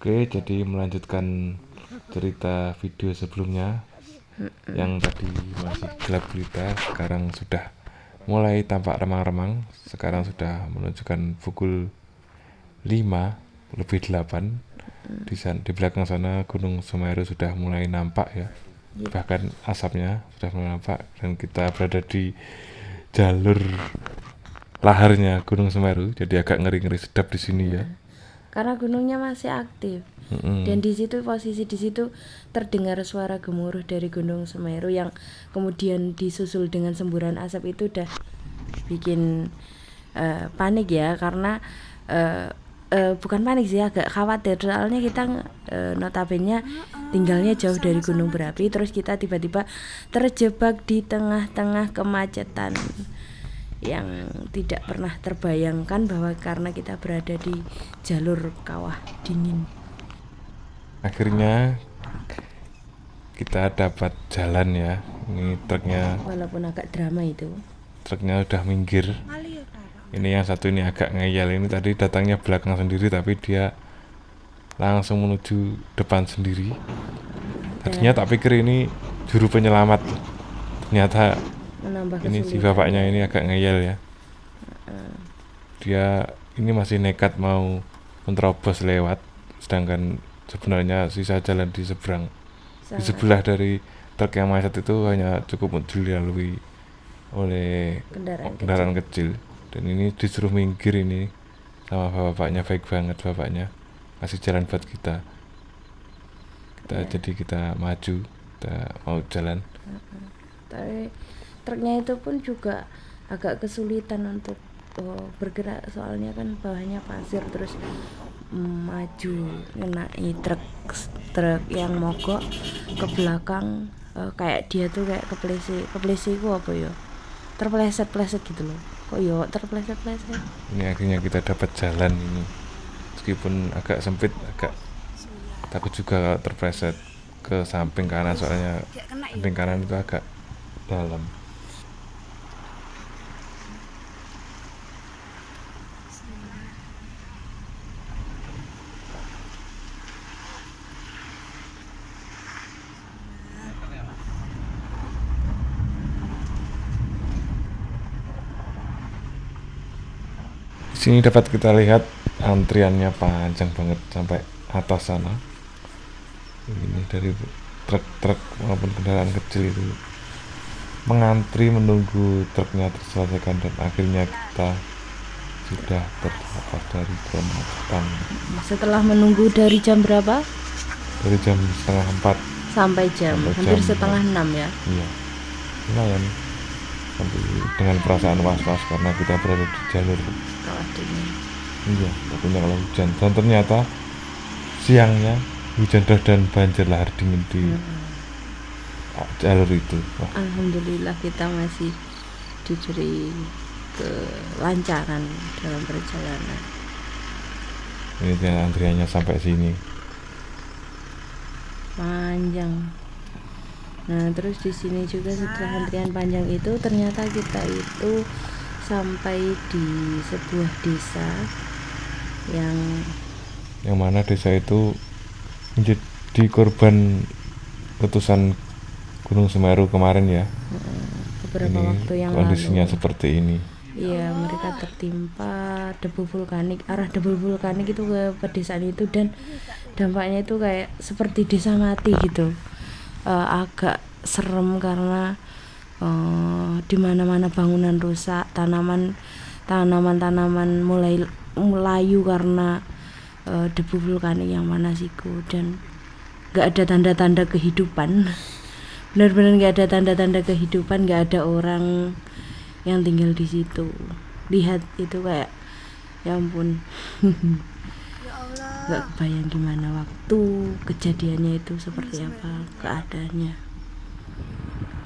Oke, jadi melanjutkan cerita video sebelumnya yang tadi masih gelap gulita, sekarang sudah mulai tampak remang-remang. Sekarang sudah menunjukkan pukul 5 lebih 8. Di belakang sana Gunung Semeru sudah mulai nampak ya. Bahkan asapnya sudah mulai nampak, dan kita berada di jalur laharnya Gunung Semeru. Jadi agak ngeri-ngeri sedap di sini ya. Karena gunungnya masih aktif. Dan di situ posisi di situ terdengar suara gemuruh dari Gunung Semeru yang kemudian disusul dengan semburan asap. Itu udah bikin panik ya, karena bukan panik sih, agak khawatir. Soalnya kita notabene tinggalnya jauh dari gunung berapi, terus kita tiba-tiba terjebak di tengah-tengah kemacetan yang tidak pernah terbayangkan, bahwa karena kita berada di jalur kawah dingin. Akhirnya kita dapat jalan ya. Ini truknya, Walaupun agak drama itu. truknya udah minggir. Ini yang satu ini agak ngeyel. Ini tadi datangnya belakang sendiri, tapi dia langsung menuju depan sendiri. Tadinya tak pikir ini juru penyelamat, ternyata Menambah ini si kesulitan. bapaknya ini agak ngeyel ya. Dia ini masih nekat mau menerobos lewat, sedangkan sebenarnya sisa jalan di seberang, di sebelah dari truk yang macet itu hanya cukup dilalui oleh kendaraan kecil. Dan ini disuruh minggir ini sama bapaknya, baik banget bapaknya, kasih jalan buat kita. Jadi kita maju, kita mau jalan. Tapi truknya itu pun juga agak kesulitan untuk bergerak, soalnya kan bawahnya pasir, terus maju ngenai truk yang mogok ke belakang. Kayak dia tuh kayak keplesi ku apa ya, terpleset gitu loh. Kok ya terpleset. Ini akhirnya kita dapat jalan ini, meskipun agak sempit, agak takut juga kalau terpleset ke samping kanan, soalnya samping kanan itu agak dalam. Di sini dapat kita lihat antriannya panjang banget sampai atas sana. Ini dari truk-truk maupun kendaraan kecil itu mengantri menunggu truknya terselesaikan, dan akhirnya kita sudah terlepas dari kemacetan. Setelah menunggu dari jam berapa? Dari jam 3:30 Sampai hampir setengah 6 ya. Iya, lumayan. Sampai dengan perasaan was-was karena kita berada di jalur Kawah dingin. iya, takutnya kalau hujan. Dan ternyata siangnya hujan deras dan banjir lahar dingin di jalur itu. Wah, Alhamdulillah kita masih diberi kelancaran dalam perjalanan. ini dia antriannya sampai sini. Panjang. Nah, terus di sini juga setelah antrian panjang itu, ternyata kita itu sampai di sebuah desa yang mana desa itu menjadi korban letusan Gunung Semeru kemarin ya. beberapa Ini waktu yang kondisinya lalu. seperti ini. Iya, mereka tertimpa debu vulkanik, arah debu vulkanik itu ke pedesaan itu, dan dampaknya itu kayak seperti desa mati gitu. Agak serem karena di mana-mana bangunan rusak, tanaman mulai melayu karena debu vulkanik yang manasiku, dan nggak ada tanda-tanda kehidupan. Benar-benar nggak ada tanda-tanda kehidupan, nggak ada orang yang tinggal di situ. Lihat itu kayak, ya ampun. Nggak kebayang gimana waktu kejadiannya itu seperti apa keadaannya.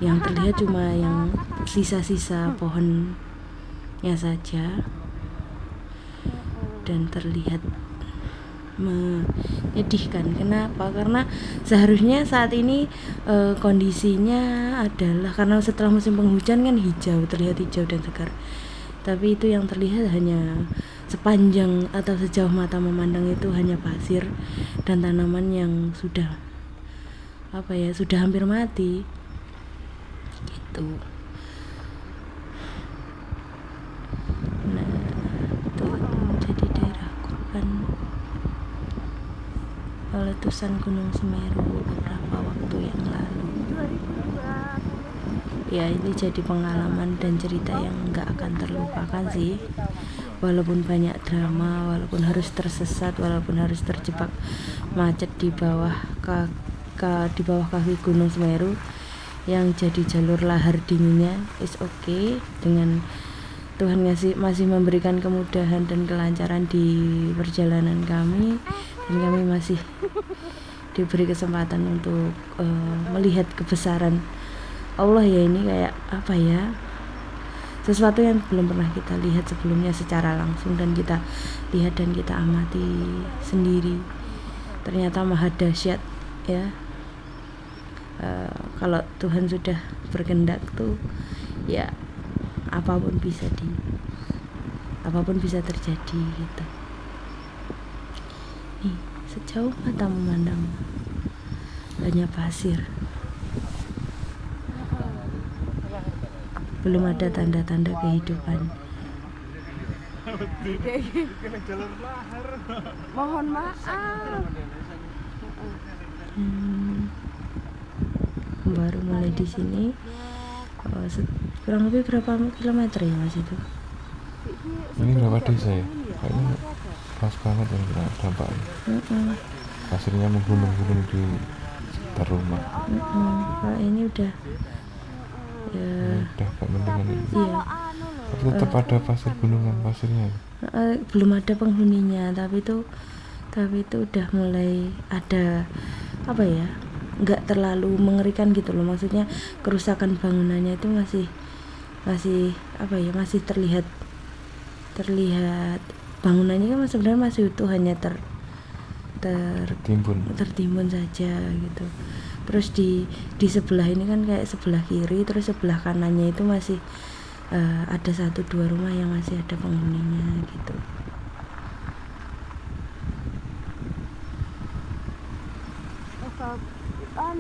Yang terlihat cuma yang sisa-sisa pohonnya saja, dan terlihat menyedihkan. Kenapa? Karena seharusnya saat ini kondisinya adalah, karena setelah musim penghujan kan hijau, terlihat hijau dan segar, tapi itu yang terlihat hanya sepanjang atau sejauh mata memandang itu hanya pasir dan tanaman yang sudah sudah hampir mati gitu. Nah, itu jadi daerah korban letusan Gunung Semeru beberapa waktu yang lalu. Ya, ini jadi pengalaman dan cerita yang nggak akan terlupakan sih. Walaupun banyak drama, walaupun harus tersesat, walaupun harus terjebak macet di bawah di bawah kaki Gunung Semeru yang jadi jalur lahar dinginnya, is okay. Dengan Tuhan masih memberikan kemudahan dan kelancaran di perjalanan kami, dan kami masih diberi kesempatan untuk melihat kebesaran Allah ya. Ini kayak apa ya, sesuatu yang belum pernah kita lihat sebelumnya secara langsung, dan kita lihat dan kita amati sendiri. Ternyata maha dahsyat ya. Kalau Tuhan sudah berkehendak tuh ya apapun bisa terjadi gitu. Nih, sejauh mata memandang hanya pasir, belum ada tanda-tanda kehidupan. Mohon maaf. Baru mulai di sini. Kurang lebih berapa kilometer ya Mas itu? Ini berapa desa ya? Kayaknya pas banget yang kena dampaknya. Pasirnya menggunung-gunung di sekitar rumah. Kalau ini udah ya Udah gak mendingan ini. iya. Tapi tetap ada pasir gunungan pasirnya. Belum ada penghuninya, tapi itu udah mulai ada apa ya, nggak terlalu mengerikan gitu loh. Maksudnya kerusakan bangunannya itu masih apa ya, masih terlihat bangunannya kan sebenarnya masih utuh, hanya tertimbun saja gitu. Terus di sebelah ini kan kayak sebelah kiri, terus sebelah kanannya itu masih ada 1-2 rumah yang masih ada penghuninya gitu.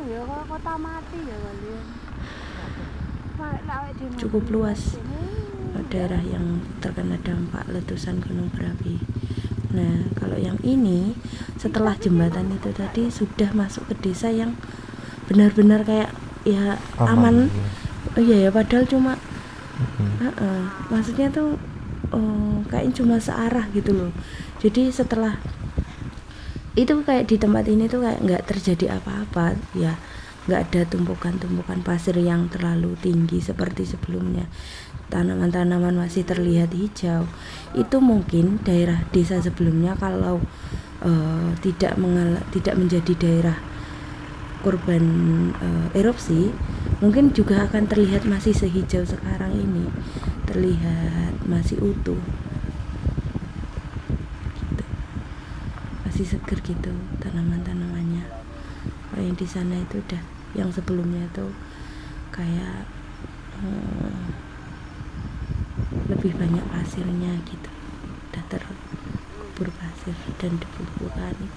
Ya kota mati ya kali. Cukup luas daerah yang terkena dampak letusan gunung berapi. Nah, kalau yang ini setelah jembatan itu tadi sudah masuk ke desa yang benar-benar kayak ya aman. Oh iya ya, padahal cuma maksudnya tuh kayaknya cuma searah gitu loh. Jadi setelah itu kayak di tempat ini tuh kayak nggak terjadi apa-apa ya, nggak ada tumpukan-tumpukan pasir yang terlalu tinggi seperti sebelumnya. Tanaman-tanaman masih terlihat hijau. Itu mungkin daerah desa sebelumnya kalau tidak menjadi daerah korban erupsi, mungkin juga akan terlihat masih sehijau sekarang ini, terlihat masih utuh gitu. Masih seger gitu tanaman-tanamannya. Kalau yang di sana itu udah, yang sebelumnya tuh kayak lebih banyak pasirnya gitu, udah terkubur pasir dan debu vulkanik.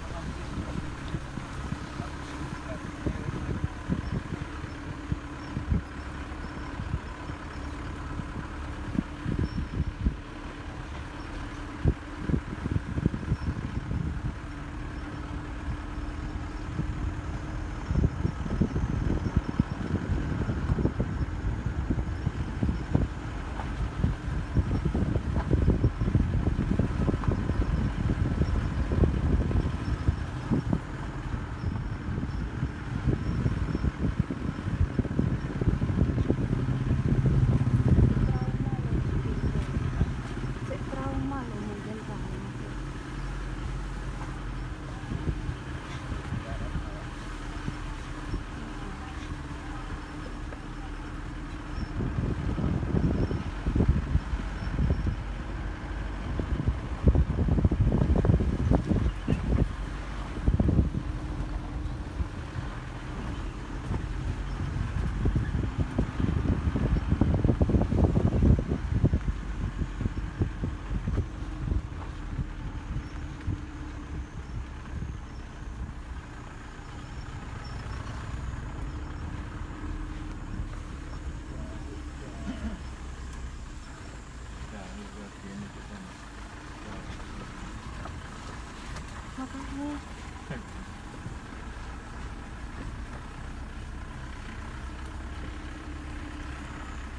makanya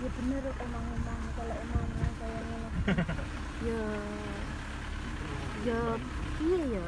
ya bener emang kalau emang kayak ya ya iya ya